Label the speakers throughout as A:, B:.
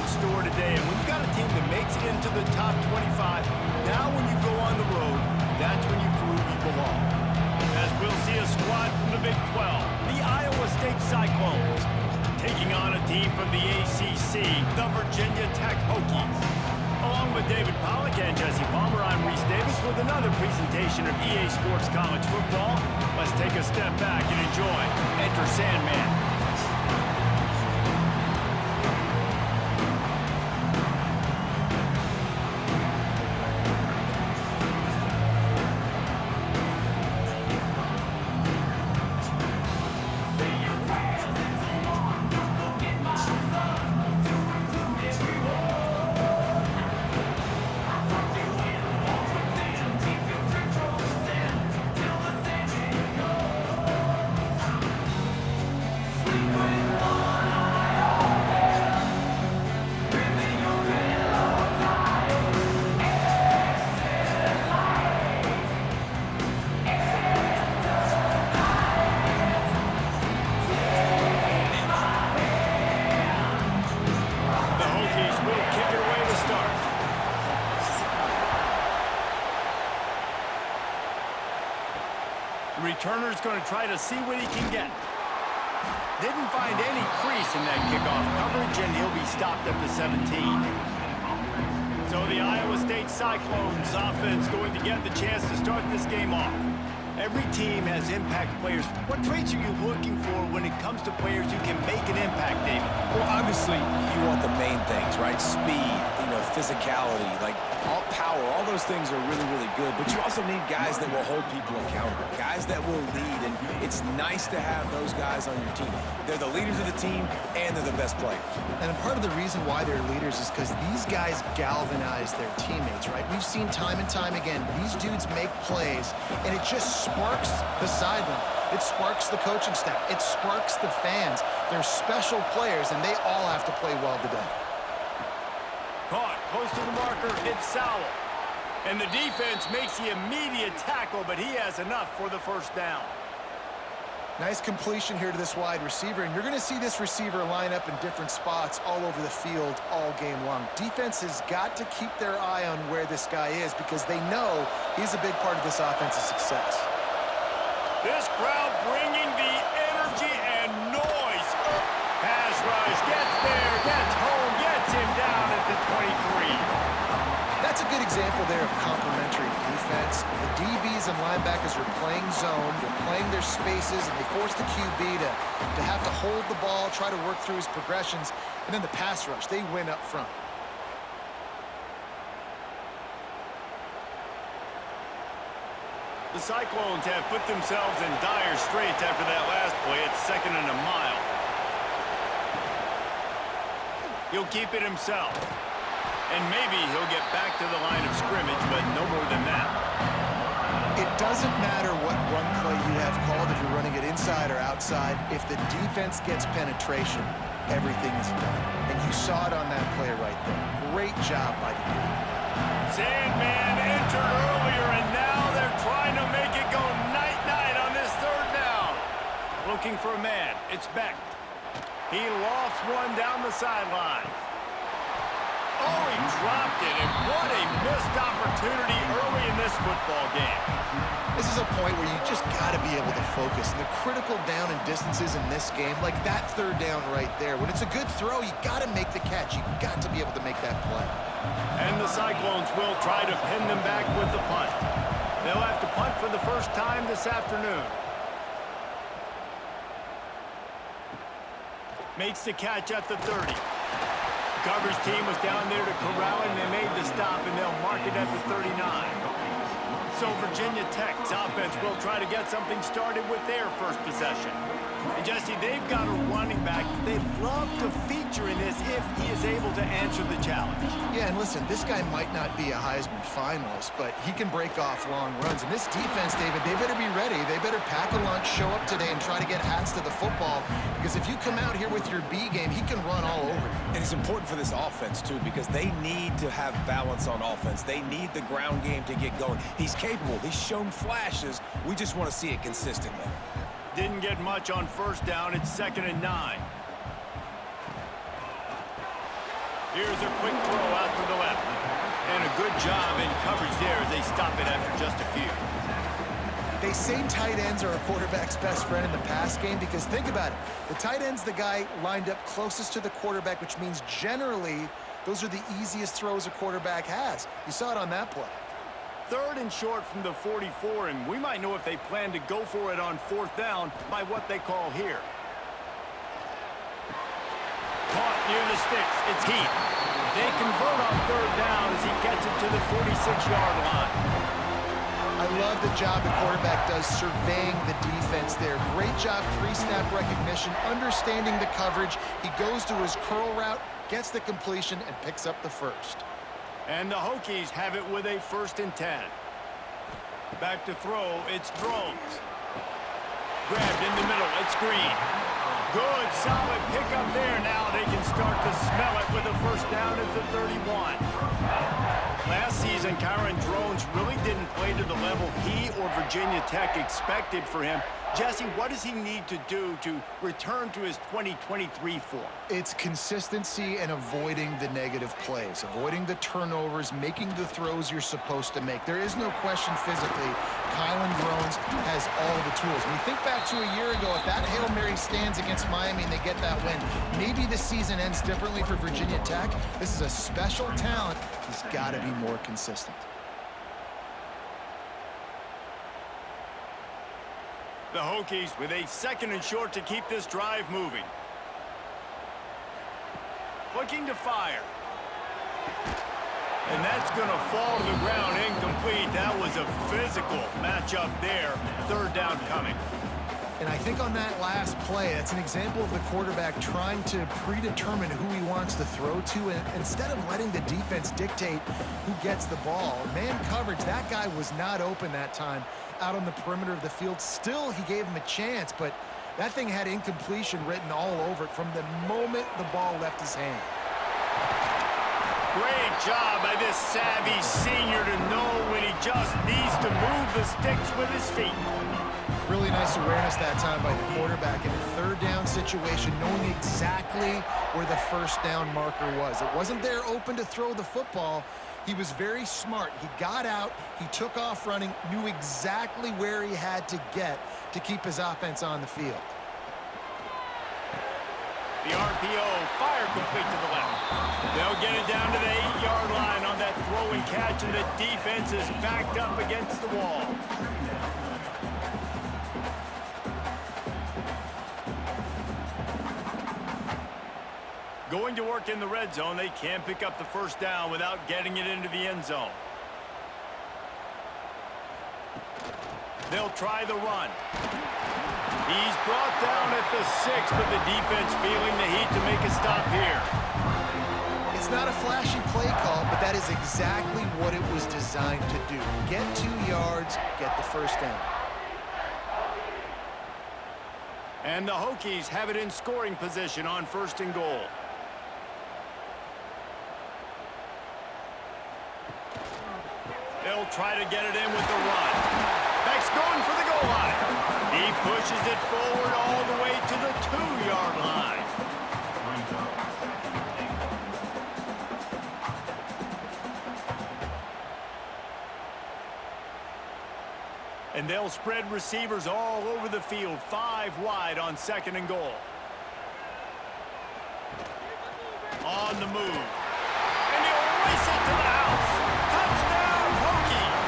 A: in store today. And when you've got a team that makes it into the top 25, now when you go on the road, that's when you prove you belong. As we'll see a squad from the Big 12, the Iowa State Cyclones, taking on a team from the ACC, the Virginia Tech Hokies. Along with David Pollack and Jesse Palmer, I'm Reese Davis with another presentation of EA Sports College Football. Let's take a step back and enjoy Enter Sandman. Returner's going to try to see what he can get. Didn't find any crease in that kickoff coverage, and he'll be stopped at the 17. So the Iowa State Cyclones offense going to get the chance to start this game off. Every team has impact players. What traits are you looking for when it comes to players who can make an impact, David?
B: Well, obviously, you want the main things, right? Speed, physicality, like all power, all those things are really, really good. But you also need guys that will hold people accountable, guys that will lead. And it's nice to have those guys on your team. They're the leaders of the team, and they're the best players.
C: And part of the reason why they're leaders is because these guys galvanize their teammates, right? We've seen time and time again, these dudes make plays, and it just sparks the sideline. It sparks the coaching staff. It sparks the fans. They're special players, and they all have to play well today.
A: Caught close to the marker, it's Sowell. And the defense makes the immediate tackle, but he has enough for the first down.
C: Nice completion here to this wide receiver, and you're going to see this receiver line up in different spots all over the field all game long. Defense has got to keep their eye on where this guy is because they know he's a big part of this offense's success.
A: This crowd bringing the energy and noise. Pass rush, gets there, gets home, gets him down at the 23.
C: That's a good example there of complementary defense. The DBs and linebackers are playing zone, they're playing their spaces, and they force the QB to have to hold the ball, try to work through his progressions, and then the pass rush, they win up front.
A: The Cyclones have put themselves in dire straits after that last play. It's 2nd and a mile. He'll keep it himself. And maybe he'll get back to the line of scrimmage, but no more than that.
C: It doesn't matter what run play you have called, if you're running it inside or outside. If the defense gets penetration, everything is done. And you saw it on that play right there. Great job by the defense.
A: Sandman entered earlier, and now they're trying to make it go night-night on this 3rd down. Looking for a man. It's Beck. He lofts one down the sideline. Oh, he dropped it, and what a missed opportunity early in this football game.
C: This is a point where you just got to be able to focus. The critical down and distances in this game, like that 3rd down right there. When it's a good throw, you got to make the catch. You got to be able to make that play.
A: And the Cyclones will try to pin them back with the punt. They'll have to punt for the first time this afternoon. Makes the catch at the 30. Coverage team was down there to corral him. They made the stop, and they'll mark it at the 39. So Virginia Tech's offense will try to get something started with their first possession. And Jesse, they've got a running back that they'd love to feature in this if he is able to answer the challenge.
C: Yeah, and listen, this guy might not be a Heisman finalist, but he can break off long runs. And this defense, David, they better be ready. They better pack a lunch, show up today, and try to get hats to the football. Because if you come out here with your B game, he can run all over you.
B: And it's important for this offense, too, because they need to have balance on offense. They need the ground game to get going. He's capable. He's shown flashes. We just want to see it consistently.
A: Didn't get much on 1st down. It's 2nd and 9. Here's a quick throw out to the left. And a good job in coverage there as they stop it after just a few.
C: They say tight ends are a quarterback's best friend in the pass game because think about it. The tight end's the guy lined up closest to the quarterback, which means generally those are the easiest throws a quarterback has. You saw it on that play.
A: 3rd and short from the 44, and we might know if they plan to go for it on 4th down by what they call here. Caught near the sticks. It's Heath. They convert on 3rd down as he gets it to the 46-yard line.
C: I love the job the quarterback does surveying the defense there. Great job pre-snap recognition, understanding the coverage. He goes to his curl route, gets the completion, and picks up the first.
A: And the Hokies have it with a 1st and 10. Back to throw, it's Drones. Grabbed in the middle, it's Green. Good, solid pickup there. Now they can start to smell it with a 1st down at the 31. Last season, Kyron Drones really didn't play to the level he or Virginia Tech expected for him. Jesse, what does he need to do to return to his 2023 form?
C: It's consistency and avoiding the negative plays, avoiding the turnovers, making the throws you're supposed to make. There is no question physically, Kyron Drones has all the tools. When you think back to a year ago, if that Hail Mary stands against Miami and they get that win, maybe the season ends differently for Virginia Tech. This is a special talent. He's got to be more consistent.
A: The Hokies with a 2nd and short to keep this drive moving. Looking to fire. And that's going to fall to the ground incomplete. That was a physical matchup there. 3rd down coming.
C: And I think on that last play, that's an example of the quarterback trying to predetermine who he wants to throw to, and instead of letting the defense dictate who gets the ball. Man coverage, that guy was not open that time out on the perimeter of the field. Still, he gave him a chance, but that thing had incompletion written all over it from the moment the ball left his hand.
A: Great job by this savvy senior to know when he just needs to move the sticks with his feet.
C: Really nice awareness that time by the quarterback in a 3rd down situation, knowing exactly where the 1st down marker was. It wasn't there open to throw the football. He was very smart. He got out, he took off running, knew exactly where he had to get to keep his offense on the field.
A: The RPO, fire complete to the left. They'll get it down to the 8-yard line on that throw and catch, and the defense is backed up against the wall. Going to work in the red zone, they can't pick up the 1st down without getting it into the end zone. They'll try the run. He's brought down at the 6, but the defense feeling the heat to make a stop here.
C: It's not a flashy play call, but that is exactly what it was designed to do. Get 2 yards, get the 1st down.
A: And the Hokies have it in scoring position on 1st and goal. They'll try to get it in with the run. Beck's going for the goal line. He pushes it forward all the way to the 2-yard line. And they'll spread receivers all over the field, 5 wide on 2nd and goal. On the move. And he'll race it to the house. Touchdown, Hokies!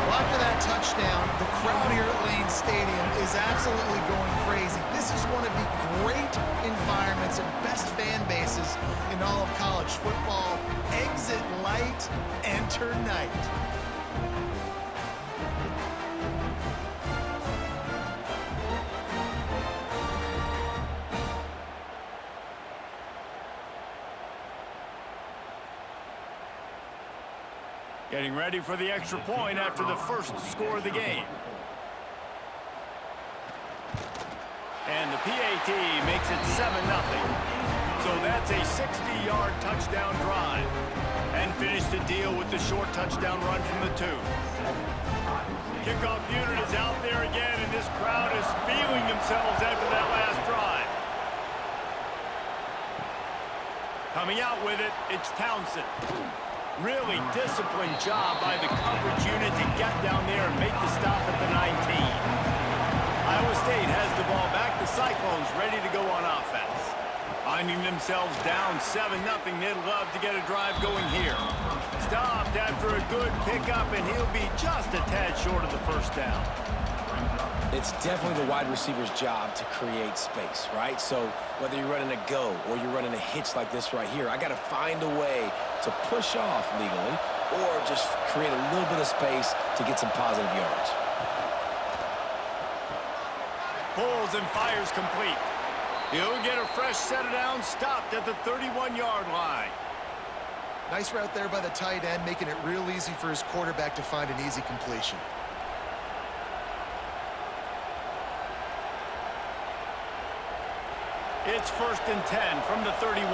C: Well, after that touchdown, the crowd here at Lane Stadium is absolutely going crazy. This is one of the great environments and best fan bases in all of college football. Exit light, enter night.
A: Getting ready for the extra point after the first score of the game. And the PAT makes it 7-0. So that's a 60-yard touchdown drive. And finish the deal with the short touchdown run from the 2. Kickoff unit is out there again, and this crowd is feeling themselves after that last drive. Coming out with it, it's Townsend. Really disciplined job by the coverage unit to get down there and make the stop at the 19. Iowa State has the ball back. The Cyclones ready to go on offense. Finding themselves down 7-0, they'd love to get a drive going here. Stopped after a good pickup, and he'll be just a tad short of the first down.
B: It's definitely the wide receiver's job to create space, right? So whether you're running a go or you're running a hitch like this right here, I got to find a way to push off legally or just create a little bit of space to get some positive yards.
A: Pulls and fires complete. He'll get a fresh set of downs, stopped at the 31-yard line.
C: Nice route there by the tight end, making it real easy for his quarterback to find an easy completion.
A: It's 1st and 10 from the 31.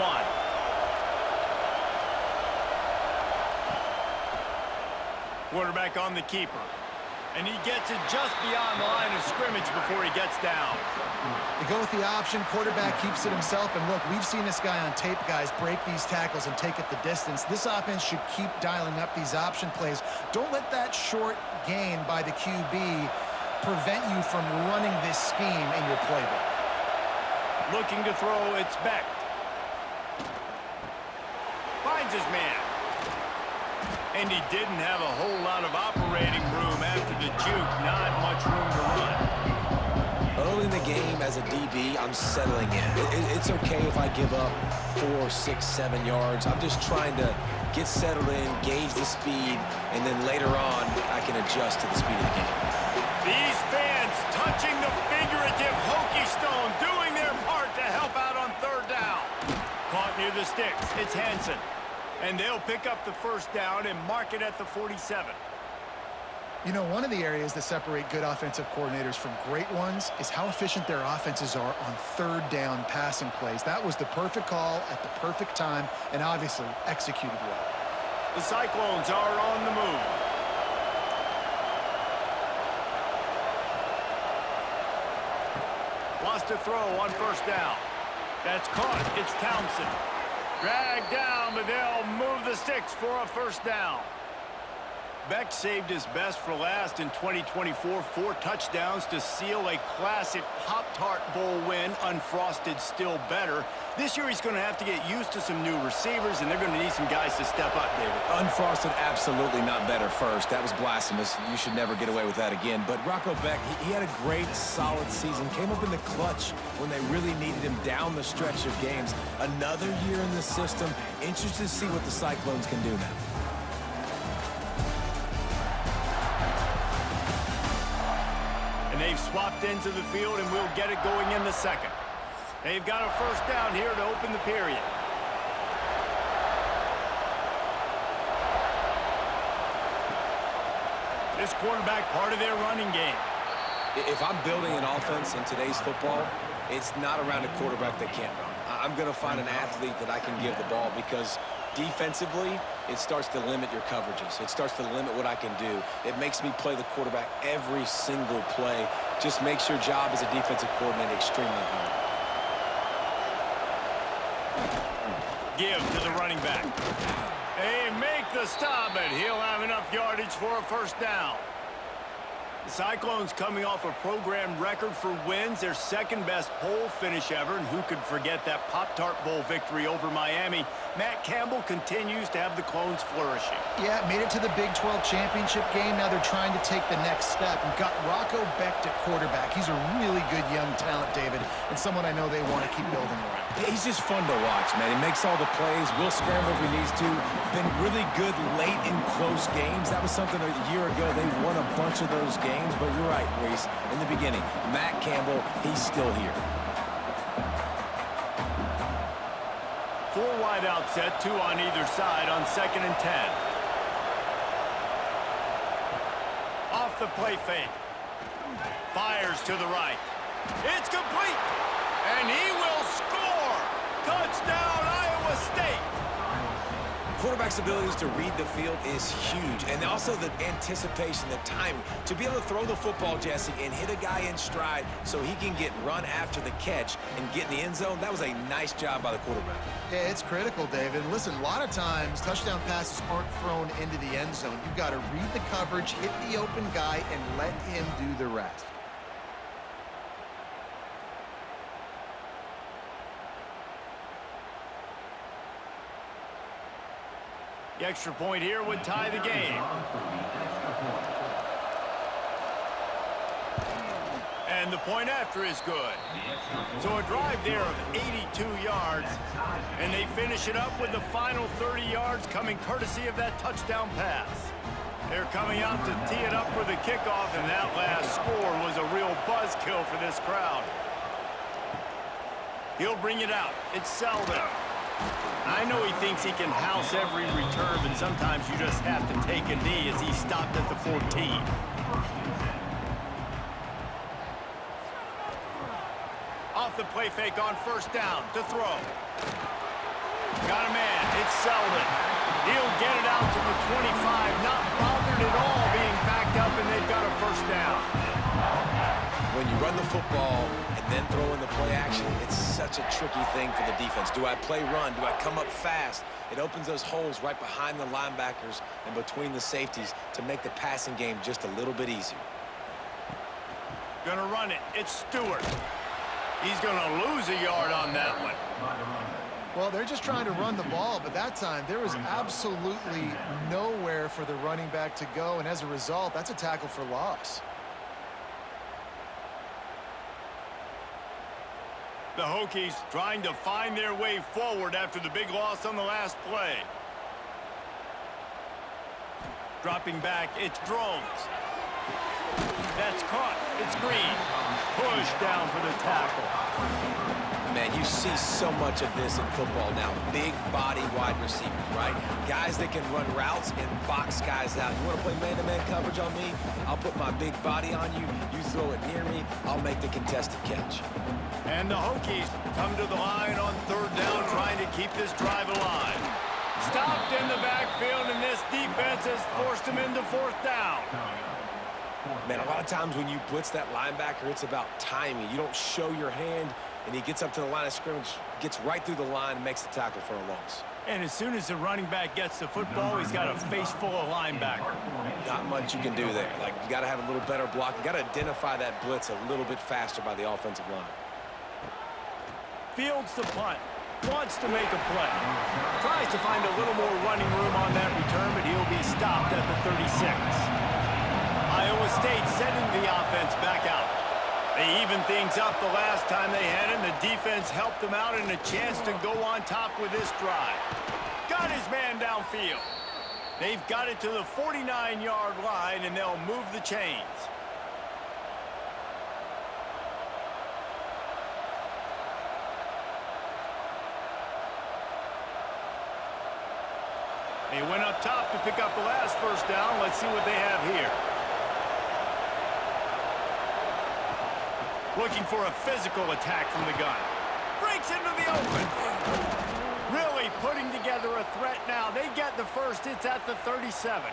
A: Quarterback on the keeper. And he gets it just beyond the line of scrimmage before he gets down.
C: They go with the option. Quarterback keeps it himself. And look, we've seen this guy on tape, guys, break these tackles and take it the distance. This offense should keep dialing up these option plays. Don't let that short gain by the QB prevent you from running this scheme in your playbook.
A: Looking to throw, it's Beck. Finds his man. And he didn't have a whole lot of operating room after the juke. Not much room to run.
B: Early in the game as a DB, I'm settling in. It's okay if I give up 4, 6, 7 yards. I'm just trying to get settled in, gauge the speed, and then later on, I can adjust to the speed of the game.
A: These fans touching the figurative hokey stone, doing their part to help out on 3rd down. Caught near the sticks. It's Hansen. And they'll pick up the first down and mark it at the 47.
C: You know, one of the areas that separate good offensive coordinators from great ones is how efficient their offenses are on 3rd down passing plays. That was the perfect call at the perfect time and obviously executed well.
A: The Cyclones are on the move. Wants to throw on 1st down. That's caught. It's Townsend. Dragged down, but they'll move the sticks for a 1st down. Beck saved his best for last in 2024. 4 touchdowns to seal a classic Pop-Tart Bowl win. Unfrosted still better. This year he's going to have to get used to some new receivers, and they're going to need some guys to step up, David.
B: Unfrosted, absolutely not better first. That was blasphemous. You should never get away with that again. But Rocco Beck, he had a great, solid season. Came up in the clutch when they really needed him down the stretch of games. Another year in the system. Interested to see what the Cyclones can do now.
A: They've swapped into the field, and we'll get it going in the 2nd. They've got a 1st down here to open the period. This quarterback part of their running game.
B: If I'm building an offense in today's football, it's not around a quarterback that can't run. I'm going to find an athlete that I can give the ball because defensively, it starts to limit your coverages. It starts to limit what I can do. It makes me play the quarterback every single play. Just makes your job as a defensive coordinator extremely hard.
A: Give to the running back. They make the stop, and he'll have enough yardage for a 1st down. The Cyclones coming off a program record for wins, their 2nd-best poll finish ever, and who could forget that Pop-Tart Bowl victory over Miami. Matt Campbell continues to have the Clones flourishing.
C: Yeah, made it to the Big 12 championship game. Now they're trying to take the next step. We've got Rocco Beck at quarterback. He's a really good young talent, David, and someone I know they want to keep building around.
B: He's just fun to watch, man. He makes all the plays. Will scramble if he needs to. Been really good late in close games. That was something a year ago. They won a bunch of those games, but you're right, Reese. In the beginning, Matt Campbell, he's still here.
A: 4 wide out set, 2 on either side on 2nd and 10. Off the play fake. Fires to the right. It's complete. And he will score. Touchdown, Iowa State.
B: quarterback's abilities to read the field is huge, and also the anticipation, the timing. To be able to throw the football, Jesse, and hit a guy in stride so he can get run after the catch and get in the end zone, that was a nice job by the quarterback.
C: Yeah, it's critical, David. Listen, a lot of times touchdown passes aren't thrown into the end zone. You've got to read the coverage, hit the open guy, and let him do the rest.
A: The extra point here would tie the game. And the point after is good. So a drive there of 82 yards, and they finish it up with the final 30 yards coming courtesy of that touchdown pass. They're coming out to tee it up for the kickoff, and that last score was a real buzzkill for this crowd. He'll bring it out. It's Selden. I know he thinks he can house every return, but sometimes you just have to take a knee as he stopped at the 14. Off the play fake on first down to throw. Got a man. It's Selden. He'll get it out to the 25, not bothered at all being backed up, and they've got a first down.
B: When you run the football and then throw in the play action, it's such a tricky thing for the defense. Do I play run? Do I come up fast? It opens those holes right behind the linebackers and between the safeties to make the passing game just a little bit easier.
A: Gonna run it. It's Stewart. He's gonna lose a yard on that one.
C: Well, they're just trying to run the ball, but that time there was absolutely nowhere for the running back to go, and as a result, that's a tackle for loss.
A: The Hokies trying to find their way forward after the big loss on the last play. Dropping back, it's Drones. That's caught. It's Green. Push down for the tackle.
B: Man, you see so much of this in football now. Big body wide receivers, right? Guys that can run routes and box guys out. You want to play man-to-man coverage on me? I'll put my big body on you. You throw it near me, I'll make the contested catch.
A: And the Hokies come to the line on third down, trying to keep this drive alive. Stopped in the backfield, and this defense has forced him into fourth down.
B: Man, a lot of times when you blitz that linebacker, it's about timing. You don't show your hand, and he gets up to the line of scrimmage, gets right through the line, and makes the tackle for a loss.
A: And as soon as the running back gets the football, he's got a face full of linebacker.
B: Not much you can do there. Like, you got to have a little better block. You got to identify that blitz a little bit faster by the offensive line.
A: Fields the punt. Wants to make a play. Tries to find a little more running room on that return, but he'll be stopped at the 36. Iowa State sending the offense back out. They evened things up the last time they had it, and the defense helped them out and a chance to go on top with this drive. Got his man downfield. They've got it to the 49-yard line, and they'll move the chains. They went up top to pick up the last first down. Let's see what they have here. Looking for a physical attack from the gun. Breaks into the open. Really putting together a threat now. They get the first. It's at the 37.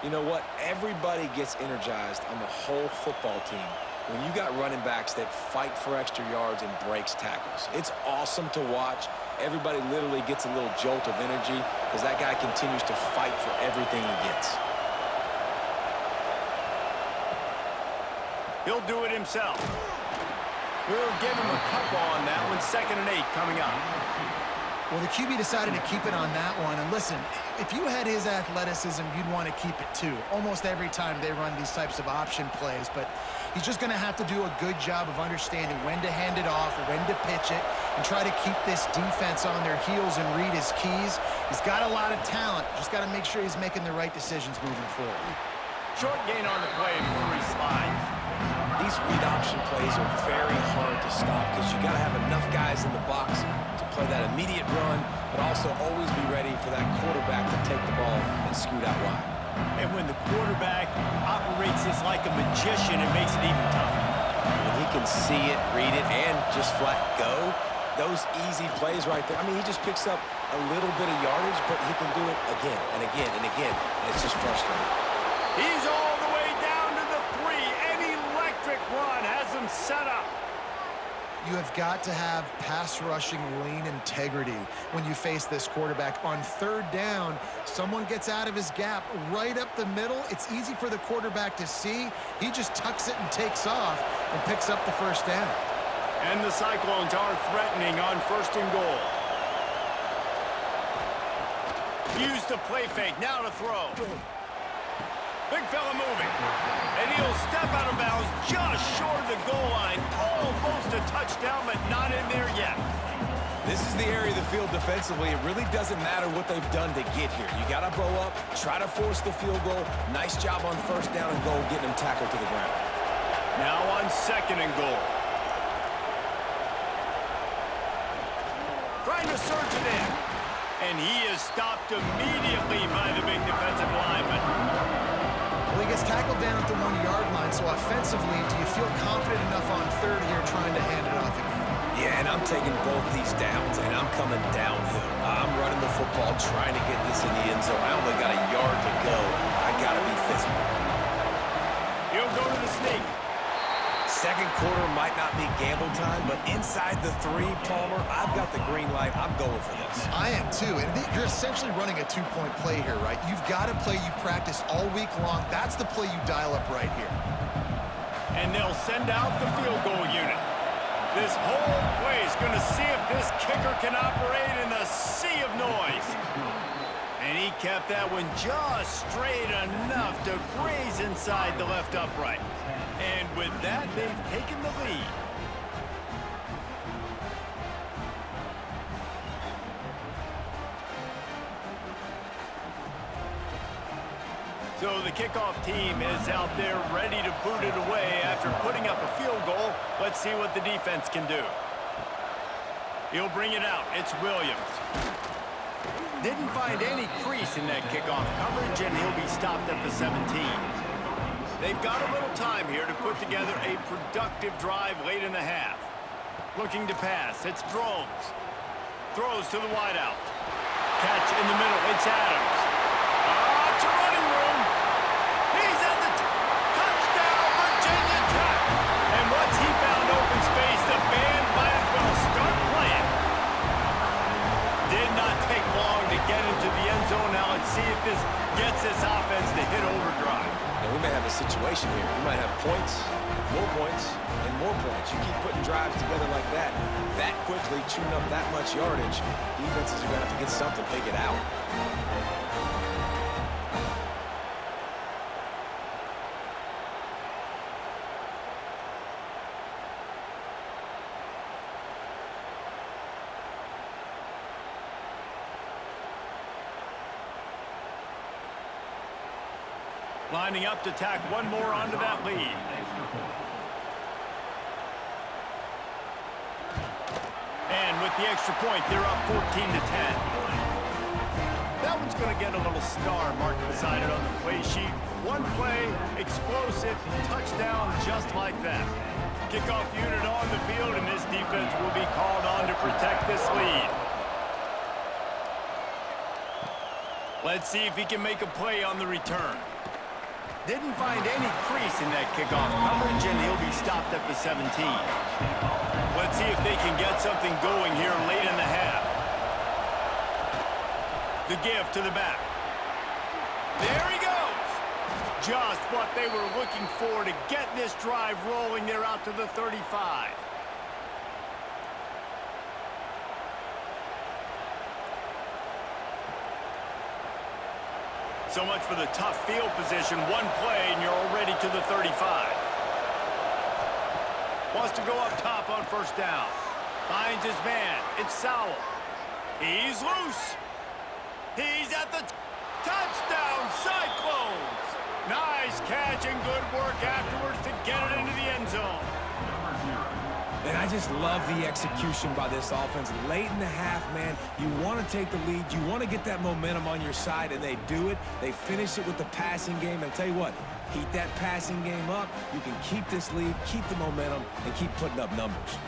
B: You know what? Everybody gets energized on the whole football team when you got running backs that fight for extra yards and breaks tackles. It's awesome to watch. Everybody literally gets a little jolt of energy because that guy continues to fight for everything he gets.
A: He'll do it himself. We'll give him a couple on that one. 2nd and 8 coming up.
C: Well, the QB decided to keep it on that one. And listen, if you had his athleticism, you'd want to keep it too. Almost every time they run these types of option plays. But he's just going to have to do a good job of understanding when to hand it off, when to pitch it, and try to keep this defense on their heels and read his keys. He's got a lot of talent. Just got to make sure he's making the right decisions moving forward.
A: Short gain on the play before he slides.
B: These read option plays are very hard to stop because you got to have enough guys in the box to play that immediate run, but also always be ready for that quarterback to take the ball and scoot out wide.
A: And when the quarterback operates this like a magician, it makes it even tougher.
B: When he can see it, read it, and just flat go, those easy plays right there. I mean, he just picks up a little bit of yardage, but he can do it again and again and again, and it's just frustrating.
A: He's all the way down to the 3. An electric run has him set up.
C: You have got to have pass rushing lane integrity when you face this quarterback. On third down, someone gets out of his gap right up the middle. It's easy for the quarterback to see. He just tucks it and takes off and picks up the first down.
A: And the Cyclones are threatening on 1st and goal. Use the play fake, now to throw. Big fella moving. And he'll step out of bounds just short of the goal line. Almost a touchdown, but not in there yet.
B: This is the area of the field defensively. It really doesn't matter what they've done to get here. You got to bow up, try to force the field goal. Nice job on 1st down and goal, getting him tackled to the ground.
A: Now on 2nd and goal. Trying to surge it in. And he is stopped immediately by the big defensive lineman.
C: Well, he gets tackled down at the 1-yard line, so offensively, do you feel confident enough on 3rd here trying to hand it off again?
B: Yeah, and I'm taking both these downs, and I'm coming downhill. I'm running the football, trying to get this in the end zone. I only got a yard to go. I got to be physical.
A: He'll go to the sneak.
B: 2nd quarter might not be gamble time, but inside the 3, Palmer, I've got the green light. I'm going for this.
C: I am too, and you're essentially running a 2-point play here, right? You've got a play you practice all week long. That's the play you dial up right here.
A: And they'll send out the field goal unit. This whole play is going to see if this kicker can operate in the sea of noise. And he kept that one just straight enough to graze inside the left upright. And with that, they've taken the lead. So the kickoff team is out there ready to boot it away after putting up a field goal. Let's see what the defense can do. He'll bring it out. It's Williams. Didn't find any crease in that kickoff coverage, and he'll be stopped at the 17. They've got a little time here to put together a productive drive late in the half. Looking to pass. It's Drones. Throws to the wideout. Catch in the middle. It's Adams. It's a running room. He's at the touchdown, Virginia Tech. And once he found open space, the band might as well start playing. Did not take long to get into the end zone. Now let's see if this gets this offense to hit overdrive.
B: And we may have a situation here. We might have points, and more points. You keep putting drives together like that quickly, chewing up that much yardage, defenses are going to have to get something figured out.
A: Lining up to tack one more onto that lead. And with the extra point, they're up 14-10. That one's going to get a little star marked beside it on the play sheet. One play, explosive, touchdown just like that. Kickoff unit on the field, and this defense will be called on to protect this lead. Let's see if he can make a play on the return. Didn't find any crease in that kickoff coverage, and he'll be stopped at the 17. Let's see if they can get something going here late in the half. The give to the back. There he goes. Just what they were looking for to get this drive rolling. They're out to the 35. So much for the tough field position. One play, and you're already to the 35. Wants to go up top on 1st down. Finds his man. It's Sowell. He's loose. He's at the touchdown, Cyclones. Nice catch and good work afterwards to get it into the end zone.
B: And I just love the execution by this offense. Late in the half, man, you want to take the lead. You want to get that momentum on your side, and they do it. They finish it with the passing game. And I'll tell you what, heat that passing game up. You can keep this lead, keep the momentum, and keep putting up numbers.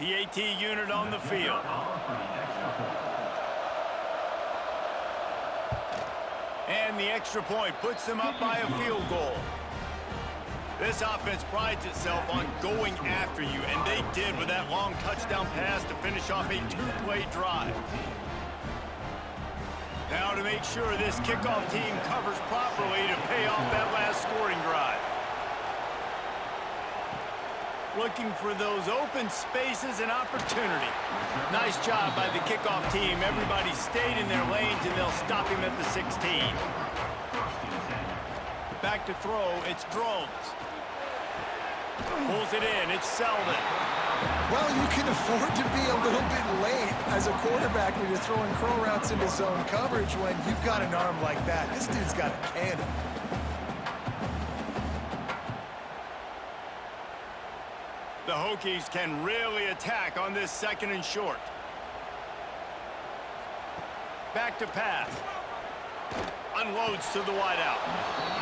A: PAT unit on the field. And the extra point puts them up by a field goal. This offense prides itself on going after you, and they did with that long touchdown pass to finish off a two-play drive. Now to make sure this kickoff team covers properly to pay off that last scoring drive. Looking for those open spaces and opportunity. Nice job by the kickoff team. Everybody stayed in their lanes, and they'll stop him at the 16. Back to throw, it's Drones. Pulls it in, it's Selden.
C: Well, you can afford to be a little bit late as a quarterback when you're throwing crow routes into zone coverage when you've got an arm like that. This dude's got a cannon.
A: The Hokies can really attack on this second and short. Back to pass. Unloads to the wideout.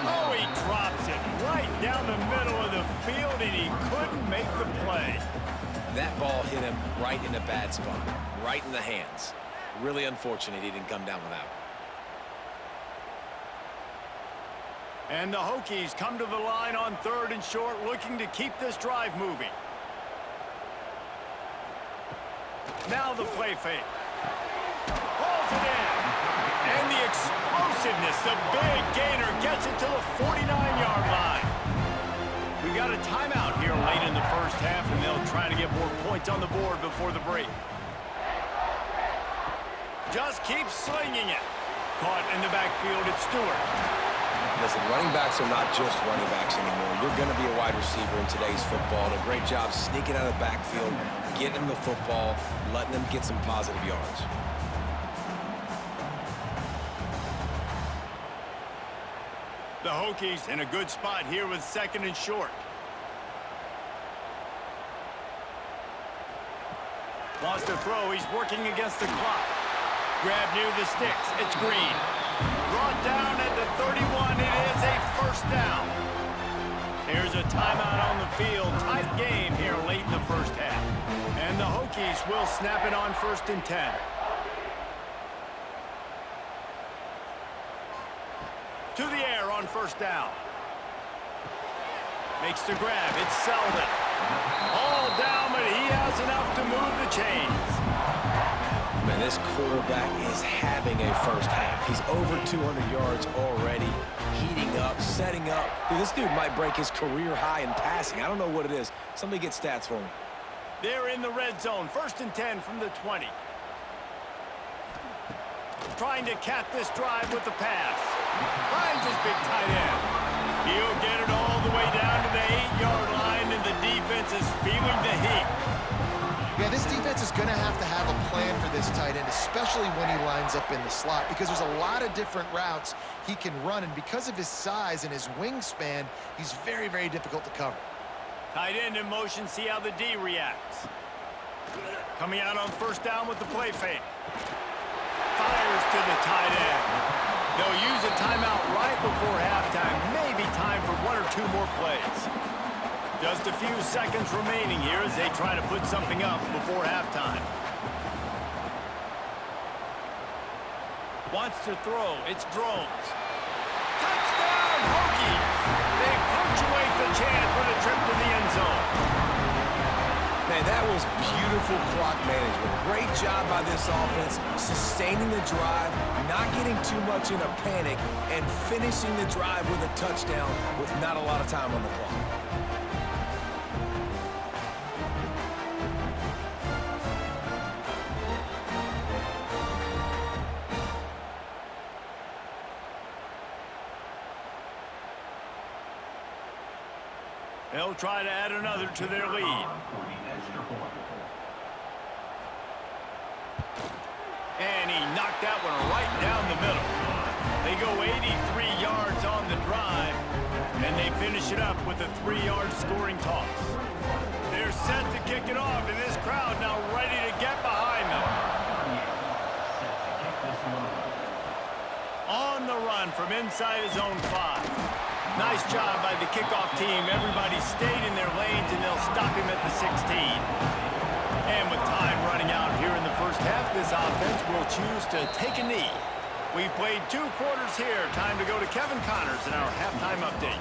A: Oh, he drops it right down the middle of the field, and he couldn't make the play.
B: That ball hit him right in a bad spot, right in the hands. Really unfortunate he didn't come down without it.
A: And the Hokies come to the line on third and short, looking to keep this drive moving. Now the play fake. Pulls it in. And the explosiveness, the big gainer gets it to the 49-yard line. We got a timeout here late in the first half, and they'll try to get more points on the board before the break. Just keeps slinging it. Caught in the backfield, it's Stewart.
B: Listen, running backs are not just running backs anymore. You're going to be a wide receiver in today's football. And a great job sneaking out of the backfield, getting them the football, letting them get some positive yards.
A: The Hokies in a good spot here with second and short. Wants to throw. He's working against the clock. Grab near the sticks. It's Green. Brought down at the 31. It is a first down. Here's a timeout on the field. Tight game here late in the first half. And the Hokies will snap it on 1st and 10. To the air on first down. Makes the grab. It's Selden. All down, but he has enough to move the chains.
B: Man, this quarterback is having a first half. He's over 200 yards already, heating up, setting up. Dude, this dude might break his career high in passing. I don't know what it is. Somebody get stats for me.
A: They're in the red zone. 1st and 10 from the 20. Trying to cap this drive with the pass. Finds his big tight end. He'll get it all the way down to the 8-yard line, and the defense is feeling the heat.
C: Yeah, this defense is going to have a plan for this tight end, especially when he lines up in the slot, because there's a lot of different routes he can run, and because of his size and his wingspan, he's very, very difficult to cover.
A: Tight end in motion, see how the D reacts. Coming out on first down with the play fake. Fires to the tight end. They'll use a timeout right before halftime. Maybe time for 1 or 2 more plays. Just a few seconds remaining here as they try to put something up before halftime. Wants to throw. It's Drones. Touchdown, Hokies! They punctuate the chance with a trip to the end zone.
B: Man, that was beautiful clock management. Great job by this offense, sustaining the drive, not getting too much in a panic, and finishing the drive with a touchdown with not a lot of time on the clock.
A: They'll try to add another to their lead. And he knocked that one right down the middle. They go 83 yards on the drive, and they finish it up with a 3-yard scoring toss. They're set to kick it off, and this crowd now ready to get behind them. On the run from inside his own 5. Nice job by the kickoff team. Everybody stayed in their lanes, and they'll stop him at the 16. And with time running out here in the first half, this offense will choose to take a knee. We've played 2 quarters here. Time to go to Kevin Connors in our halftime update.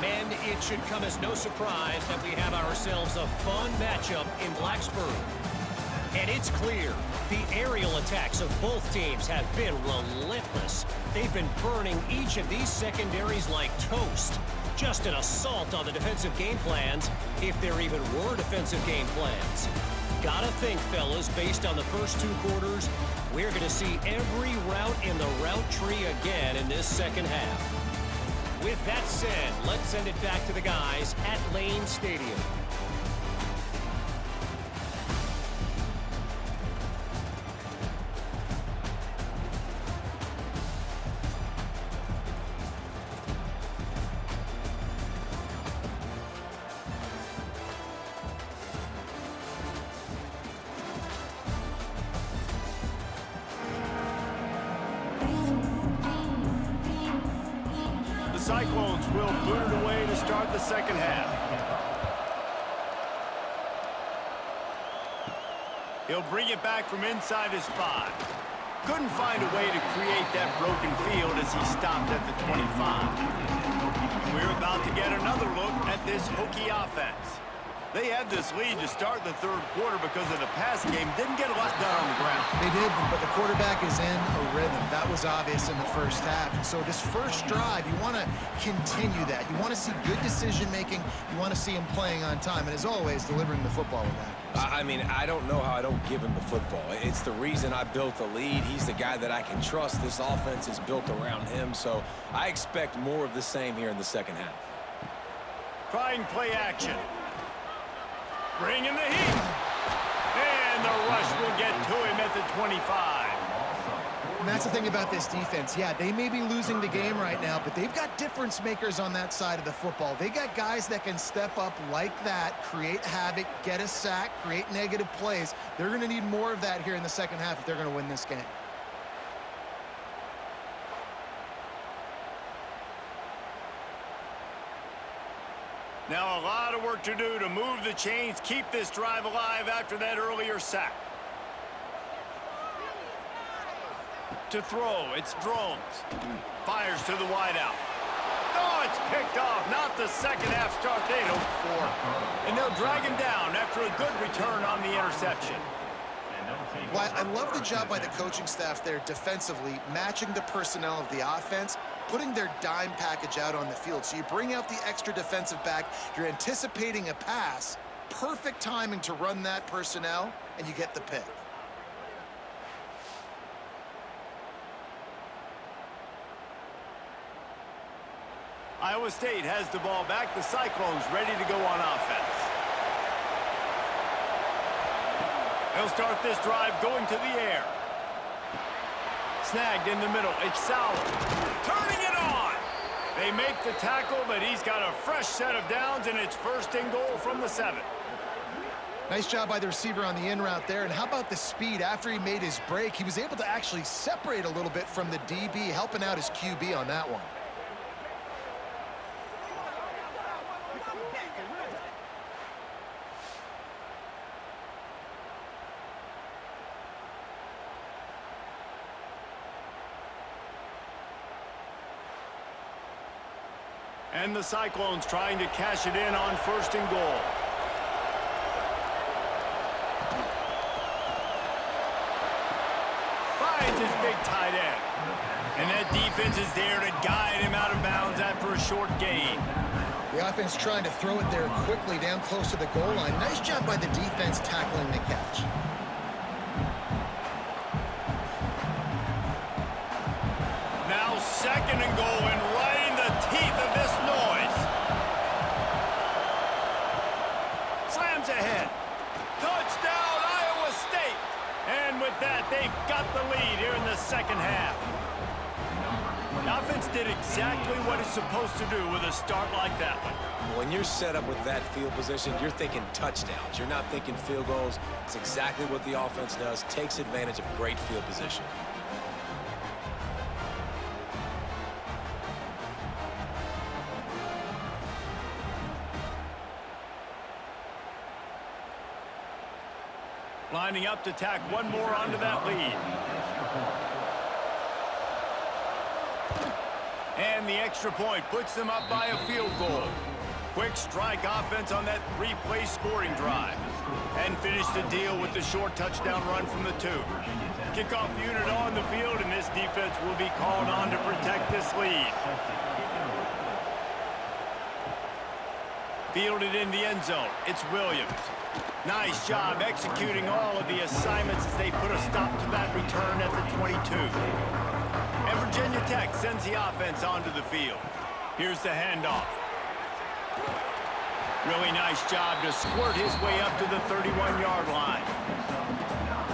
D: Men, it should come as no surprise that we have ourselves a fun matchup in Blacksburg. And it's clear, the aerial attacks of both teams have been relentless. They've been burning each of these secondaries like toast. Just an assault on the defensive game plans, if there even were defensive game plans. Gotta think, fellas, based on the first 2 quarters, we're going to see every route in the route tree again in this second half. With that said, let's send it back to the guys at Lane Stadium.
A: Cyclones will boot it away to start the second half. He'll bring it back from inside his 5. Couldn't find a way to create that broken field as he stopped at the 25. We're about to get another look at this Hokie offense. They had this lead to start the 3rd quarter because of the passing game. Didn't get a lot done on the ground.
C: They did, but the quarterback is in a rhythm. That was obvious in the first half. And so this first drive, you want to continue that. You want to see good decision-making. You want to see him playing on time. And as always, delivering the football with accuracy.
B: I mean, I don't know how I don't give him the football. It's the reason I built the lead. He's the guy that I can trust. This offense is built around him. So I expect more of the same here in the second half.
A: Trying play action. Bring in the heat. And the rush will get to him at the 25.
C: And that's the thing about this defense. Yeah, they may be losing the game right now, but they've got difference makers on that side of the football. They got guys that can step up like that, create havoc, get a sack, create negative plays. They're going to need more of that here in the second half if they're going to win this game.
A: Now a lot of work to do to move the chains, keep this drive alive after that earlier sack. To throw, it's Drones. Fires to the wideout. Oh, it's picked off. Not the second half start they'd hoped for. And they'll drag him down after a good return on the interception.
C: Well, I love the job by the coaching staff there defensively, matching the personnel of the offense, putting their dime package out on the field. So you bring out the extra defensive back, you're anticipating a pass, perfect timing to run that personnel, and you get the pick.
A: Iowa State has the ball back. The Cyclones ready to go on offense. They'll start this drive going to the air. Snagged in the middle. It's Sauer. Turning it on. They make the tackle, but he's got a fresh set of downs, and it's 1st and goal from the 7.
C: Nice job by the receiver on the in route there. And how about the speed? After he made his break, he was able to actually separate a little bit from the DB, helping out his QB on that one.
A: And the Cyclones trying to cash it in on 1st and goal. Finds his big tight end. And that defense is there to guide him out of bounds after a short gain.
C: The offense trying to throw it there quickly down close to the goal line. Nice job by the defense tackling the catch.
A: Now 2nd and goal, and right in the teeth of this noise. Slams ahead. Touchdown, Iowa State. And with that, they've got the lead here in the second half. The offense did exactly what it's supposed to do with a start like that one.
B: When you're set up with that field position, you're thinking touchdowns. You're not thinking field goals. It's exactly what the offense does, takes advantage of great field position.
A: Lining up to tack one more onto that lead. And the extra point puts them up by a field goal. Quick strike offense on that three-play scoring drive. And finish the deal with the short touchdown run from the 2. Kickoff unit on the field, and this defense will be called on to protect this lead. Fielded in the end zone. It's Williams. Nice job executing all of the assignments as they put a stop to that return at the 22. And Virginia Tech sends the offense onto the field. Here's the handoff. Really nice job to squirt his way up to the 31-yard line.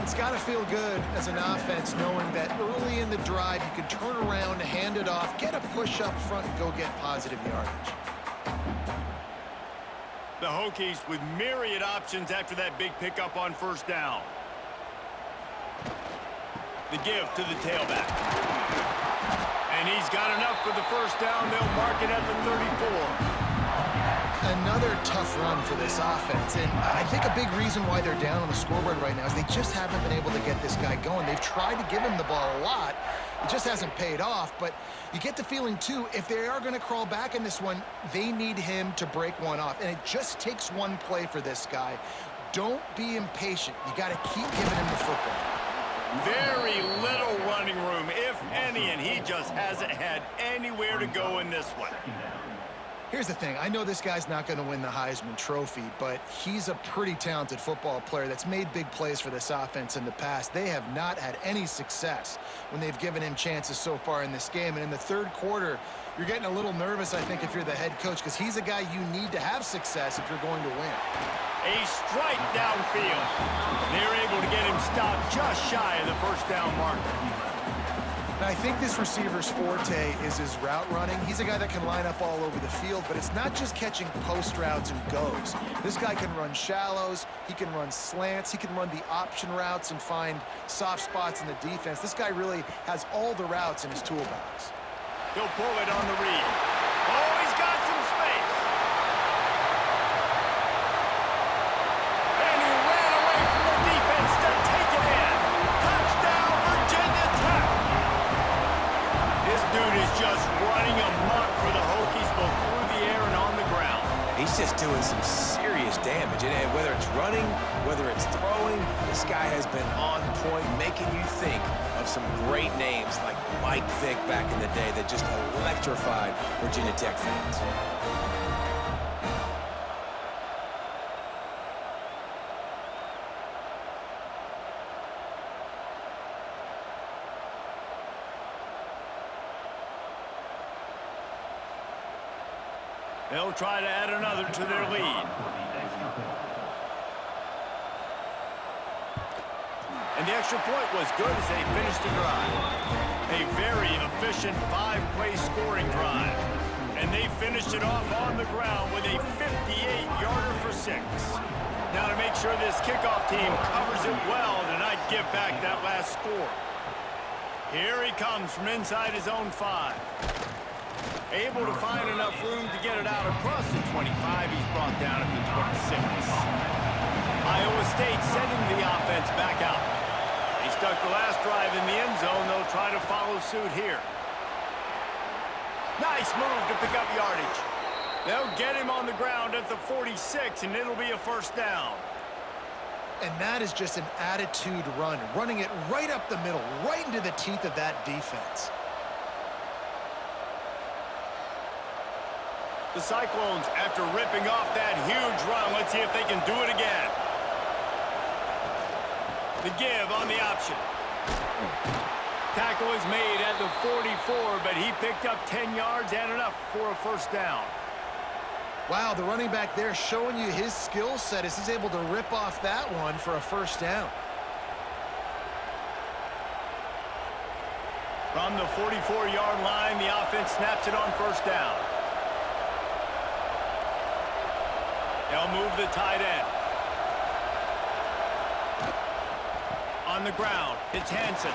C: It's got to feel good as an offense knowing that early in the drive you can turn around, hand it off, get a push up front, and go get positive yardage.
A: The Hokies with myriad options after that big pickup on first down. The give to the tailback. And he's got enough for the first down. They'll mark it at the 34.
C: Another tough run for this offense, and I think a big reason why they're down on the scoreboard right now is they just haven't been able to get this guy going. They've tried to give him the ball a lot. It just hasn't paid off, but you get the feeling, too, if they are going to crawl back in this one, they need him to break one off, and it just takes one play for this guy. Don't be impatient. You got to keep giving him the football.
A: Very little running room, if any, and he just hasn't had anywhere to go in this one.
C: Here's the thing. I know this guy's not going to win the Heisman Trophy, but he's a pretty talented football player that's made big plays for this offense in the past. They have not had any success when they've given him chances so far in this game. And in the third quarter, you're getting a little nervous, I think, if you're the head coach, because he's a guy you need to have success if you're going to win.
A: A strike downfield. They're able to get him stopped just shy of the first down marker.
C: And I think this receiver's forte is his route running. He's a guy that can line up all over the field, but it's not just catching post routes and goes. This guy can run shallows, he can run slants, he can run the option routes and find soft spots in the defense. This guy really has all the routes in his toolbox.
A: He'll pull it on the read. Oh, he's got some space. And he ran away from the defense to take it in. Touchdown, Virginia Tech. This dude is just running amok for the Hokies both through the air and on the ground.
B: He's just doing some serious damage. And whether it's running, whether it's throwing, this guy has been on point, making you think of some great names like Mike Vick back in the day that just electrified Virginia Tech fans.
A: They'll try to add another to their lead. And the extra point was good as they finished the drive. A very efficient 5-play scoring drive. And they finished it off on the ground with a 58-yarder for 6. Now to make sure this kickoff team covers it well to not give back that last score. Here he comes from inside his own 5. Able to find enough room to get it out across the 25. He's brought down at the 26. Iowa State sending the offense back out. He stuck the last drive in the end zone. They'll try to follow suit here. Nice move to pick up yardage. They'll get him on the ground at the 46, and it'll be a first down.
C: And that is just an attitude run, running it right up the middle, right into the teeth of that defense.
A: The Cyclones, after ripping off that huge run, let's see if they can do it again. The give on the option. Tackle is made at the 44, but he picked up 10 yards and enough for a first down.
C: Wow, the running back there showing you his skill set as he's able to rip off that one for a first down.
A: From the 44-yard line, the offense snaps it on first down. They'll move the tight end. On the ground, it's Hansen.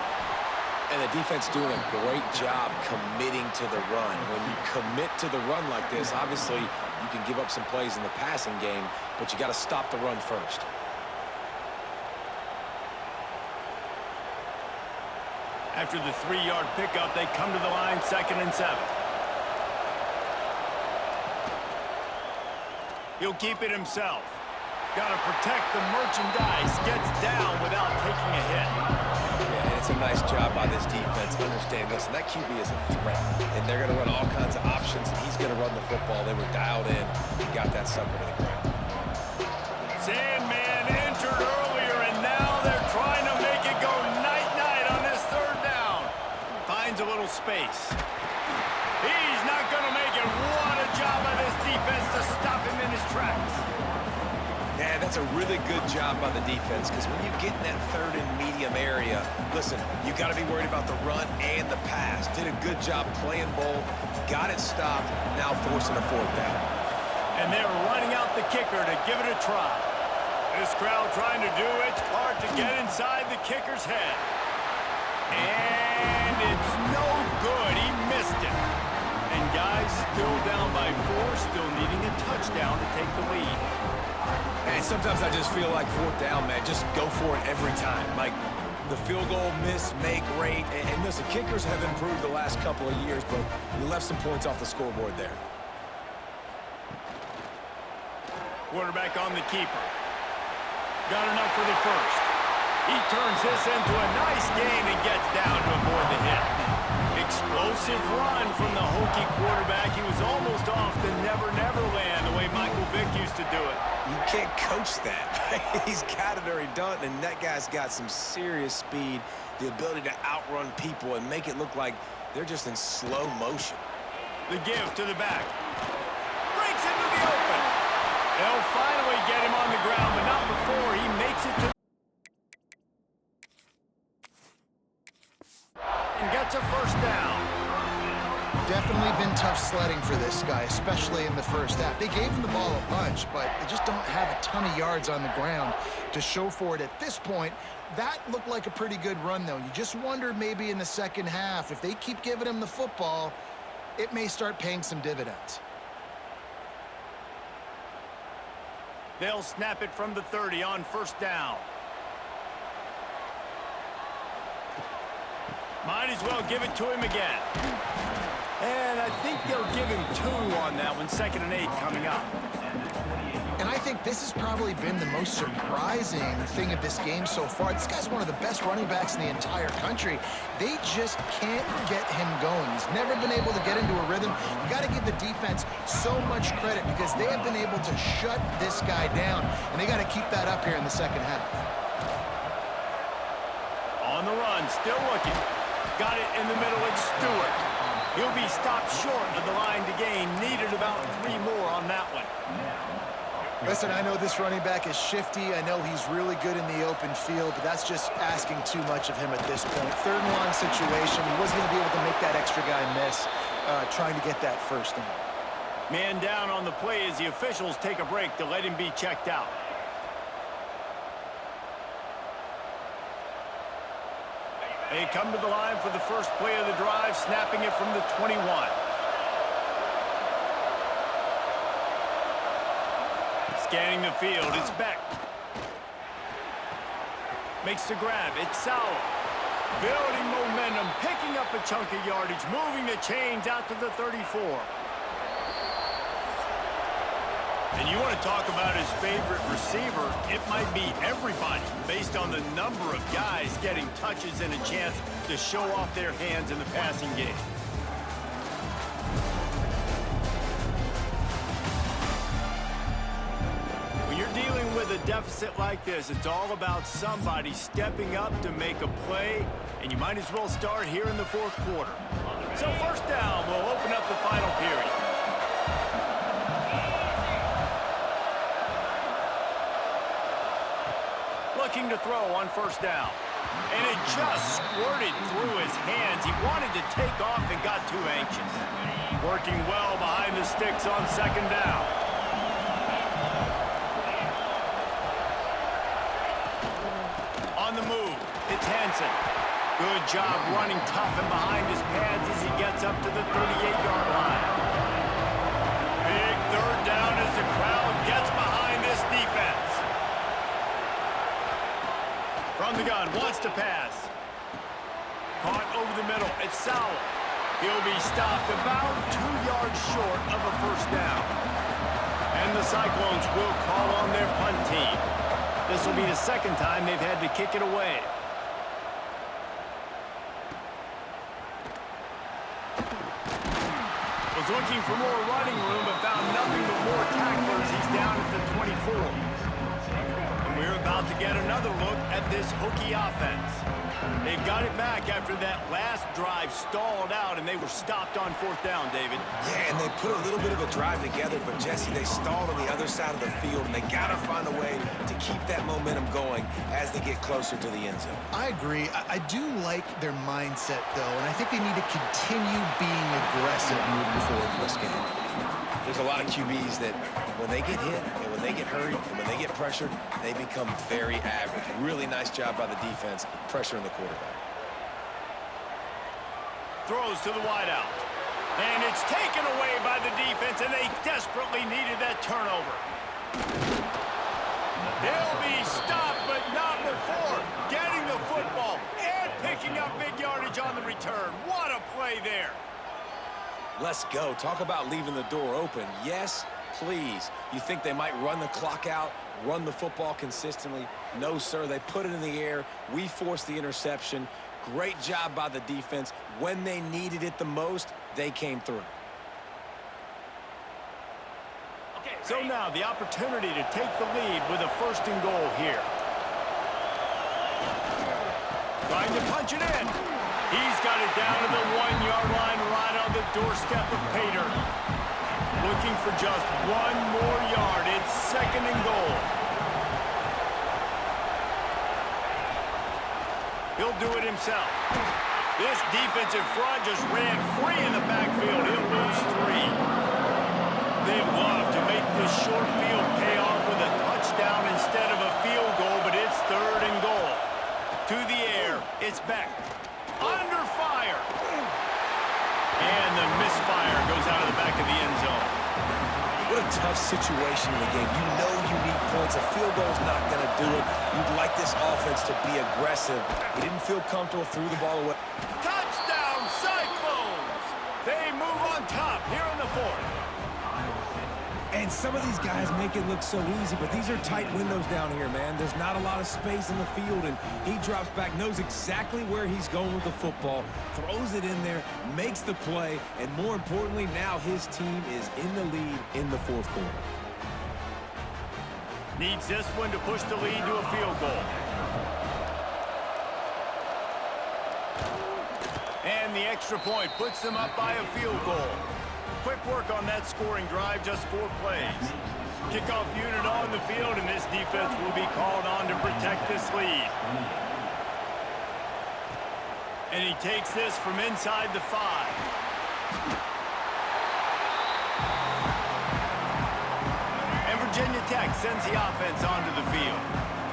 B: And the defense doing a great job committing to the run. When you commit to the run like this, obviously you can give up some plays in the passing game, but you got to stop the run first.
A: After the 3-yard pickup, they come to the line 2nd and 7. He'll keep it himself. Got to protect the merchandise. Gets down without taking a hit.
B: Yeah, and it's a nice job by this defense. Understand, listen, that QB is a threat, and they're going to run all kinds of options, and he's going to run the football. They were dialed in. He got that sucker to the ground.
A: Sandman entered earlier, and now they're trying to make it go night-night on this 3rd down. Finds a little space. He's not going to make it. What a job by this defense to stop him in his tracks.
B: Yeah, that's a really good job by the defense, because when you get in that 3rd and medium area, listen, you got to be worried about the run and the pass. Did a good job playing both, got it stopped, now forcing a 4th down.
A: And they're running out the kicker to give it a try. This crowd trying to do its part to get inside the kicker's head. And it's no good. He missed it. And guys still down by 4, still needing a touchdown to take the lead.
B: And sometimes I just feel like 4th down, man, just go for it every time. Like the field goal miss, make rate. And listen, kickers have improved the last couple of years, but you left some points off the scoreboard there.
A: Quarterback on the keeper. Got enough for the 1st. He turns this into a nice gain and gets down to avoid the hit. Explosive run from the Hokie quarterback. He was almost off the never-never land the way Michael Vick used to do it.
B: You can't coach that. He's got it already done, and that guy's got some serious speed, the ability to outrun people and make it look like they're just in slow motion.
A: The give to the back. Breaks into the open. They'll finally get him on the ground, but not before he makes it to and gets a 1st down.
C: Definitely been tough sledding for this guy, especially in the 1st half. They gave him the ball a bunch, but they just don't have a ton of yards on the ground to show for it at this point. That looked like a pretty good run, though. You just wondered maybe in the 2nd half, if they keep giving him the football, it may start paying some dividends.
A: They'll snap it from the 30 on 1st down. Might as well give it to him again. And I think they'll give him 2 on that one, 2nd and 8 coming up.
C: And I think this has probably been the most surprising thing of this game so far. This guy's one of the best running backs in the entire country. They just can't get him going. He's never been able to get into a rhythm. You got to give the defense so much credit because they have been able to shut this guy down, and they got to keep that up here in the 2nd half.
A: On the run, still looking. Got it in the middle, it's Stewart. He'll be stopped short of the line to gain. Needed about 3 more on that one.
C: Listen, I know this running back is shifty. I know he's really good in the open field, but that's just asking too much of him at this point. 3rd and long situation. He wasn't going to be able to make that extra guy miss trying to get that 1st down.
A: Man down on the play as the officials take a break to let him be checked out. They come to the line for the 1st play of the drive, snapping it from the 21. Scanning the field, it's Beck. Makes the grab, it's Sauer. Building momentum, picking up a chunk of yardage, moving the chains out to the 34. And you want to talk about his favorite receiver, it might be everybody based on the number of guys getting touches and a chance to show off their hands in the passing game. When you're dealing with a deficit like this, it's all about somebody stepping up to make a play, and you might as well start here in the 4th quarter. So 1st down will open up the final period. Looking to throw on 1st down. And it just squirted through his hands. He wanted to take off and got too anxious. Working well behind the sticks on 2nd down. On the move, it's Hansen. Good job running tough and behind his pads as he gets up to the 38-yard line. Big 3rd down as the crowd gets behind this defense. From the gun, wants to pass. Caught It's Sowell. He'll be stopped about 2 yards short of a first down. And the Cyclones will call on their punt team. This will be the second time they've had to kick it away. Was looking for more running room, but found nothing but more tacklers. He's down at the 24. And we're about to get another look at this Hokie offense. They've got it back after that last drive stalled out, and they were stopped on fourth down, David.
B: Yeah, and they put a little bit of a drive together, but, Jesse, they stalled on the other side of the field, and they got to find a way to keep that momentum going as they get closer to the end zone.
C: I agree. I do like their mindset, though, and I think they need to continue being aggressive moving forward in this game.
B: There's a lot of QBs that when they get hit and when they get hurried and when they get pressured, they become very average. Really nice job by the defense pressuring the quarterback.
A: Throws to the wideout. And it's taken away by the defense, and they desperately needed that turnover. They'll be stopped, but not before getting the football and picking up big yardage on the return. What a play there.
B: Let's go. Talk about leaving the door open. Yes, please. You think they might run the clock out, run the football consistently? No, sir. They put it in the air. We forced the interception. Great job by the defense. When they needed it the most, they came through.
A: So now the opportunity to take the lead with a 1st and goal here. Trying to punch it in. He's got it down to the 1-yard line right on the doorstep of Pater. Looking for just 1 more yard. It's 2nd and goal. He'll do it himself. This defensive front just ran free in the backfield. He'll lose 3. They love to make this short field pay off with a touchdown instead of a field goal, but it's 3rd and goal. To the air, it's Beck. Under fire. And the misfire goes out of the back of the end zone.
B: What a tough situation in the game. You know you need points. A field goal is not going to do it. You'd like this offense to be aggressive. He didn't feel comfortable, threw the ball away.
A: Touchdown, Cyclones! They move on top here in the 4th.
E: And some of these guys make it look so easy, but these are tight windows down here, man. There's not a lot of space in the field, and he drops back, knows exactly where he's going with the football, throws it in there, makes the play, and more importantly, now his team is in the lead in the 4th quarter.
A: Needs this one to push the lead to a field goal. And the extra point puts them up by a field goal. Quick work on that scoring drive, just 4 plays. Kickoff unit on the field, and this defense will be called on to protect this lead. And he takes this from inside the 5. And Virginia Tech sends the offense onto the field.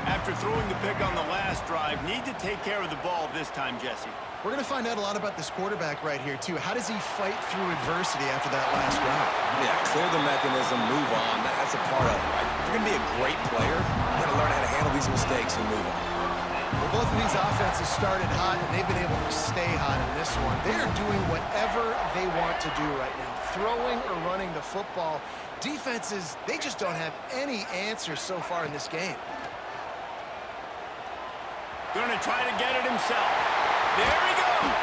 A: After throwing the pick on the last drive, need to take care of the ball this time, Jesse.
C: We're going to find out a lot about this quarterback right here, too. How does he fight through adversity after that last drive?
B: Yeah, clear the mechanism, move on. That's a part of it, right? If you're going to be a great player, you got to learn how to handle these mistakes and move on.
C: Well, both of these offenses started hot, and they've been able to stay hot in this one. They are doing whatever they want to do right now, throwing or running the football. Defenses, they just don't have any answers so far in this game.
A: Going to try to get it himself. There he goes.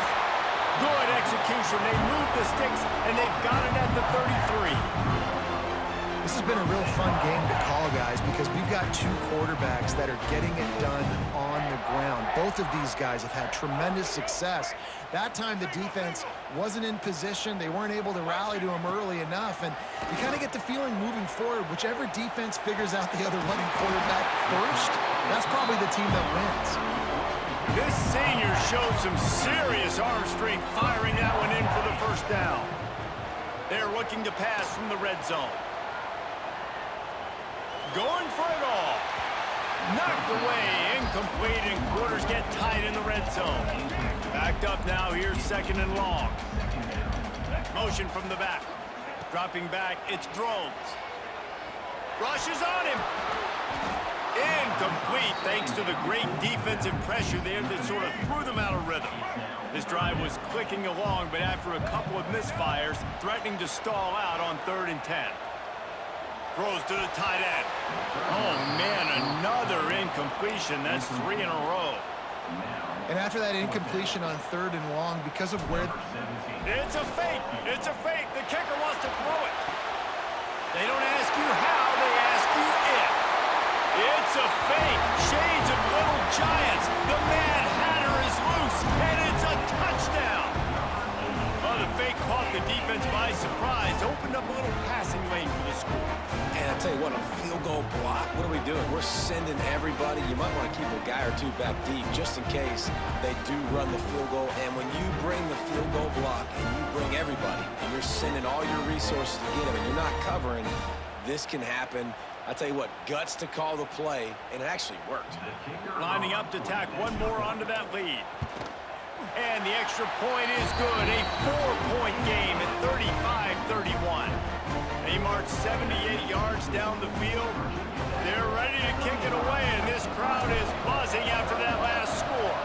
A: Good execution. They move the sticks, and they've got it at the 33.
C: This has been a real fun game to call, guys, because we've got 2 quarterbacks that are getting it done on the ground. Both of these guys have had tremendous success. That time the defense wasn't in position. They weren't able to rally to him early enough, and you kind of get the feeling moving forward, whichever defense figures out the other running quarterback first, that's probably the team that wins.
A: This senior showed some serious arm strength firing that one in for the first down. They're looking to pass from the red zone. Going for it all. Knocked away, incomplete, and quarters get tight in the red zone. Backed up now, here's 2nd and long. Motion from the back. Dropping back, it's Drones. Rushes on him. Incomplete thanks to the great defensive pressure there that sort of threw them out of rhythm. This drive was clicking along, but after a couple of misfires, threatening to stall out on 3rd and 10. Throws to the tight end. Oh, man, another incompletion. That's 3 in a row.
C: And after that incompletion on 3rd and long, because of where...
A: It's a fake. It's a fake. The kicker wants to throw it. They don't ask you how, they ask you if. It's a fake. Shades of Little Giants. The Mad Hatter is loose, and it's a touchdown. Oh, the fake caught the defense by surprise. Opened up a little passing lane for the score.
B: And I tell you what, a field goal block, what are we doing? We're sending everybody. You might want to keep a guy or two back deep just in case they do run the field goal. And when you bring the field goal block and you bring everybody and you're sending all your resources to get them and you're not covering, this can happen. I tell you what, guts to call the play, and it actually worked.
A: Lining up to tack one more onto that lead. And the extra point is good. A 4-point game at 35-31. They march 78 yards down the field. They're ready to kick it away, and this crowd is buzzing after that last score.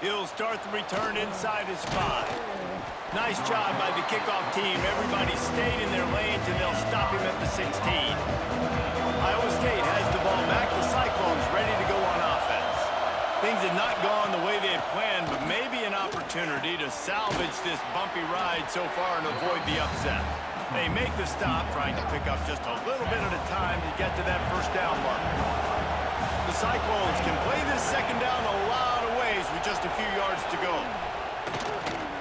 A: He'll start the return inside his 5. Nice job by the kickoff team. Everybody stayed in their lanes, and they'll stop him at the 16. Iowa State has the ball back. The Cyclones ready to go on offense. Things had not gone the way they had planned, but maybe an opportunity to salvage this bumpy ride so far and avoid the upset. They make the stop, trying to pick up just a little bit at a time to get to that first down mark. The Cyclones can play this second down a lot of ways with just a few yards to go.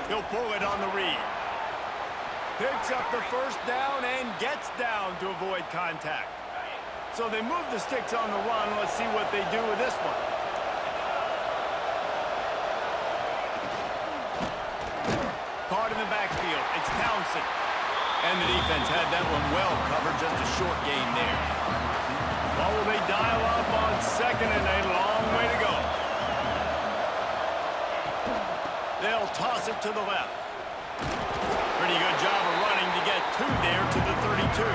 A: He'll pull it on the read. Picks up the first down and gets down to avoid contact. So they move the sticks on the run. Let's see what they do with this one. Caught in the backfield. It's Townsend. And the defense had that one well covered. Just a short gain there. Well, will they dial up on 2nd and a long way to go? They'll toss it to the left. Pretty good job of running to get 2 there to the 32.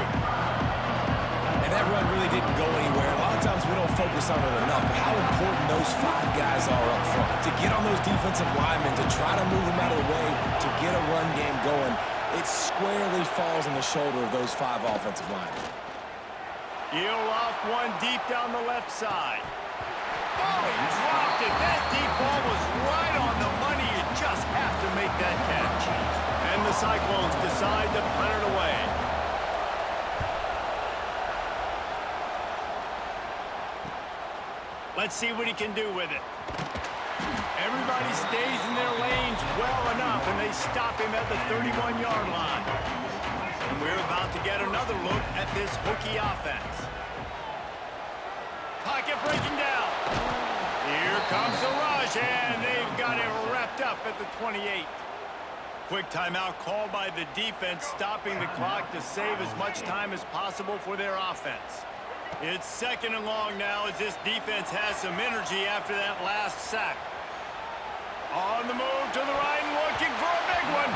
E: And that run really didn't go anywhere. A lot of times we don't focus on it enough, but how important those 5 guys are up front. To get on those defensive linemen, to try to move them out of the way, to get a run game going, it squarely falls on the shoulder of those 5 offensive linemen.
A: Heel off one deep down the left side. Oh, he dropped it. That deep ball was right on the money. You just have to make that catch. And the Cyclones decide to punt it away. Let's see what he can do with it. Everybody stays in their lanes well enough, and they stop him at the 31-yard line. And we're about to get another look at this Hokie offense. Pocket breaking down. Here comes the rush, and they've got it wrapped up at the 28. Quick timeout called by the defense, stopping the clock to save as much time as possible for their offense. It's 2nd and long now as this defense has some energy after that last sack. On the move to the right, looking for a big one.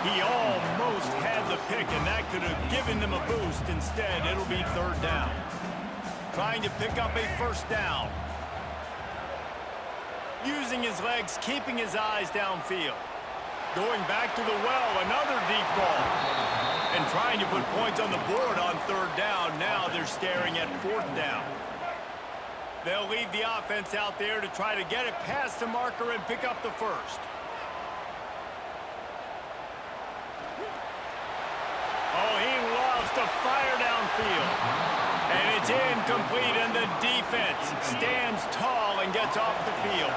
A: He almost had the pick, and that could have given them a boost. Instead, it'll be 3rd down. Trying to pick up a first down. Using his legs, keeping his eyes downfield. Going back to the well, another deep ball. And trying to put points on the board on 3rd down. Now they're staring at 4th down. They'll leave the offense out there to try to get it past the marker and pick up the first. Oh, he loves to fire downfield. And it's incomplete, and the defense stands tall and gets off the field.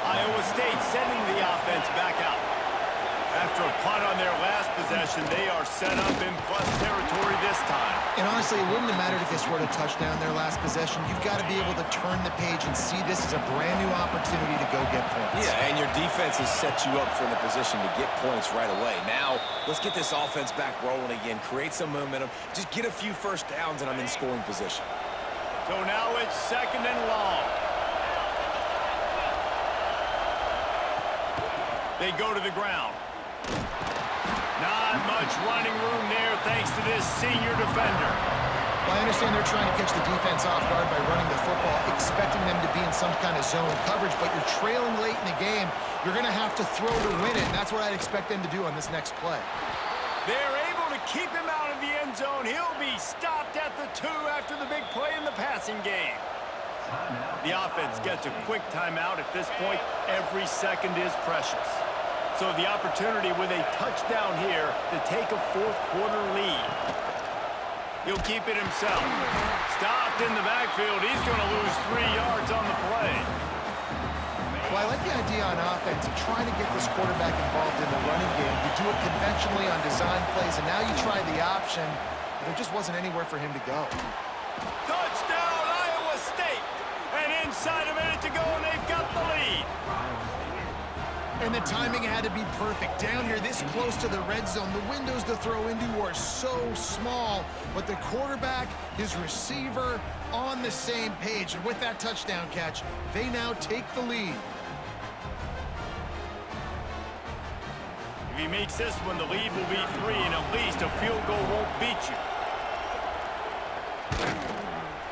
A: Iowa State sending the offense back out. After a punt on their last possession, they are set up in plus territory this time.
C: And honestly, it wouldn't have mattered if they scored a touchdown their last possession. You've got to be able to turn the page and see this as a brand new opportunity to go get points.
B: Yeah, and your defense has set you up for the position to get points right away. Now, let's get this offense back rolling again, create some momentum, just get a few first downs, and I'm in scoring position.
A: So now it's 2nd and long. They go to the ground. Not much running room there thanks to this senior defender.
C: Well, I understand they're trying to catch the defense off guard by running the football, expecting them to be in some kind of zone coverage, but you're trailing late in the game. You're going to have to throw to win it, and that's what I'd expect them to do on this next play.
A: They're able to keep him out of the end zone. He'll be stopped at the 2 after the big play in the passing game. The offense gets a quick timeout at this point. Every second is precious. So the opportunity with a touchdown here to take a fourth-quarter lead. He'll keep it himself. Stopped in the backfield. He's going to lose 3 yards on the play.
C: Well, I like the idea on offense of trying to get this quarterback involved in the running game. You do it conventionally on design plays, and now you try the option. There just wasn't anywhere for him to go.
A: Touchdown, Iowa State! And inside a minute to go, and they've got the lead.
C: And the timing had to be perfect. Down here, this close to the red zone, the windows to throw into are so small, but the quarterback, his receiver, on the same page. And with that touchdown catch, they now take the lead.
A: If he makes this one, the lead will be 3, and at least a field goal won't beat you.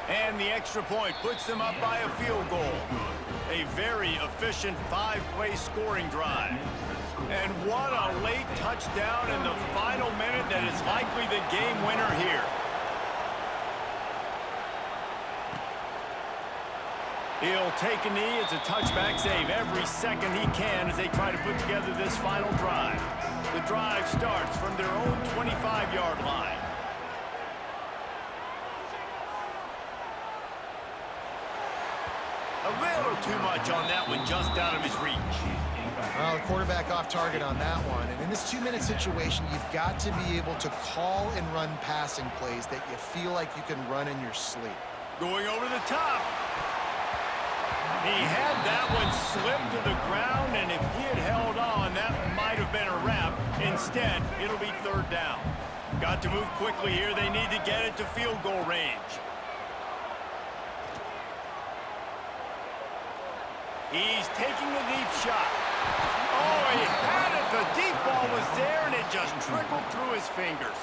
A: And the extra point puts them up by a field goal. A very efficient 5-play scoring drive. And what a late touchdown in the final minute that is likely the game winner here. He'll take a knee. It's a touchback save every second he can as they try to put together this final drive. The drive starts from their own 25-yard line. A little too much on that one, just out of his reach.
C: Well, the quarterback off target on that one. And in this 2-minute situation, you've got to be able to call and run passing plays that you feel like you can run in your sleep.
A: Going over the top. He had that one slip to the ground, and if he had held on, that might have been a wrap. Instead, it'll be 3rd down. Got to move quickly here. They need to get it to field goal range. He's taking the deep shot. Oh, he had it. The deep ball was there, and it just trickled through his fingers.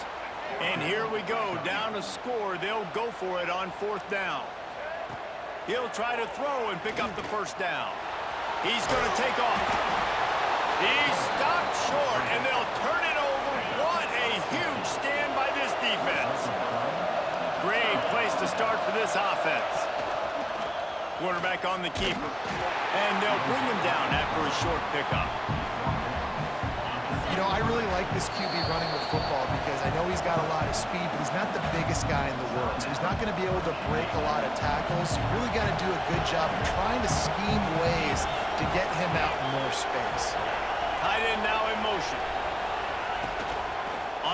A: And here we go, down a score. They'll go for it on 4th down. He'll try to throw and pick up the 1st down. He's going to take off. He's stopped short, and they'll turn it over. What a huge stand by this defense. Great place to start for this offense. Quarterback on the keeper. And they'll bring him down after a short pickup.
C: You know, I really like this QB running the football because I know he's got a lot of speed, but he's not the biggest guy in the world. So he's not going to be able to break a lot of tackles. You really got to do a good job of trying to scheme ways to get him out in more space.
A: Tight end now in motion.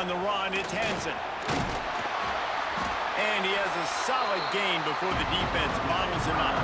A: On the run, it's Hansen. And he has a solid gain before the defense bottles him up.